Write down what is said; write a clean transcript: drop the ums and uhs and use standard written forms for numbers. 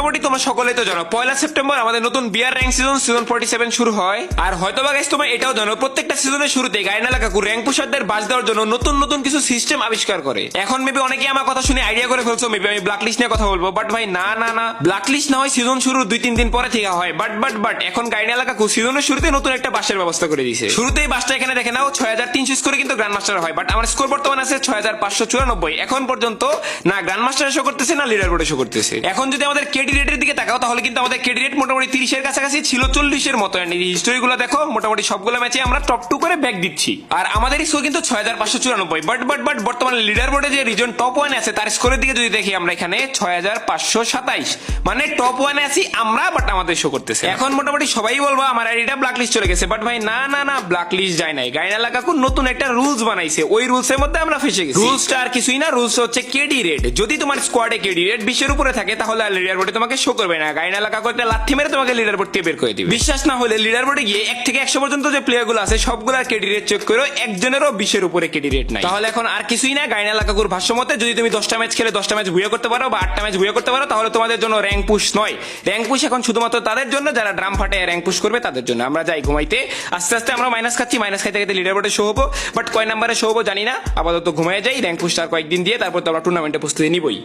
মোটামুটি তোমরা সকলেই তো জানো 1 সেপ্টেম্বর আমাদের নতুন বিআর র্যাঙ্ক সিজন 47 শুরু হয়। আর হয়তোবা গাইস তোমরা এটাও জানো প্রত্যেকটা সিজনের শুরুতে গাইনা লাকাকু র্যাঙ্ক পুশারদের বাজ দেওয়ার জন্য নতুন নতুন কিছু সিস্টেম আবিষ্কার করে। এখন মেবি অনেকেই আমার কথা শুনে আইডিয়া করে ফেলছো মেবি আমি ব্ল্যাক লিস্ট নিয়ে কথা বলবো, বাট ভাই না না না, ব্ল্যাক লিস্ট না হয় সিজন শুরুর 2-3 দিন পরে থেকে হয়, বাট এখন গাইনা লাকাকু সিজনের শুরুতে নতুন একটা বাসের ব্যবস্থা করে দিয়েছে। শুরুতেই বাসটা এখানে দেখে নাও 6300 স্কোরে কিন্তু গ্র্যান্ড মাস্টার হয়, বাট আমার স্কোর বর্তমানে আছে 6594। এখন পর্যন্ত না গ্র্যান্ড মাস্টার শো করতেছে না লিডার বোর্ডে শো করতেছে। এখন যদি আমাদের কেডি রেটের দিকে তাকাও তাহলে কিন্তু আমাদের কেডি রেট মোটামুটি 30 এর কাছাকাছি ছিল, 40 এর মতো। হিস্টোরি গুলো দেখো মোটামুটি সবগুলো ম্যাচে আমরা টপ 2 করে ব্যাক দিচ্ছি। আর আমাদের স্কোর কিন্তু 6594। বাট বর্তমানে লিডার বোর্ডে যে রিজন টপ 1 আছে তার স্কোরের দিকে যদি দেখি আমরা এখানে 6527, মানে টপ 1 এ আছি আমরা, বাট আমাদের শো করতেছে। এখন মোটামুটি সবাই বলবো আমার আইডিটা ব্ল্যাক লিস্ট চলে গেছে, বাট ভাই না না না, ব্ল্যাক লিস্ট যায় নাই। গাইনা লাকাকু নতুন একটা রুলস বানাইছে, ওই রুলস এর মধ্যে আমরা ফেসে গেছি। রুলসটা আর কিছুই না, রুলস হচ্ছে কেডি রেট। যদি তোমার স্কোয়াডে কেডি রেট 20 এর উপরে থাকে তাহলে লিডার বোর্ডে তোমাকে শো করবে না। গাইনা লাকাকু একটা লাথি মেরে তোমাকে লিডার বোর্ড থেকে বের করে দিবে। বিশ্বাস না হলে লিডার বোর্ডে গিয়ে 1 থেকে 100 পর্যন্ত যে প্লেয়ার গুলো আছে সবগুলোর কেডি রেট চেক করো, একজনেরও 20 এর উপরে কেডি রেট নাই। তাহলে এখন আর কিছুই না, গাইনা লাকাকুর ভাষ্য মতে যদি তুমি 10টা ম্যাচ খেলে 10টা ম্যাচ ভুয়া করতে পারো বা 8টা ম্যাচ ভুয়া করতে পারো তাহলে তোমাদের জন্য র্যাঙ্ক পুশ নয়। র্যাঙ্ক পুশ এখন শুধুমাত্র তাদের জন্য যারা ড্রাম ফাটে র্যাঙ্ক পুশ করবে তাদের জন্য। আমরা যাই ঘুমাইতে, আস্তে আস্তে আমরা মাইনাস খাচ্ছি, মাইনাস খাইতে খাইতে লিডার বোর্ডে শো হবো, বাট কয় নাম্বারে শো হবো জানি না। আপাতত ঘুমায় যাই, র্যাঙ্ক পুশ আর কয়েকদিন দিয়ে তারপর তো আমরা টুর্নামেন্টে প্রস্তুতি নিবই।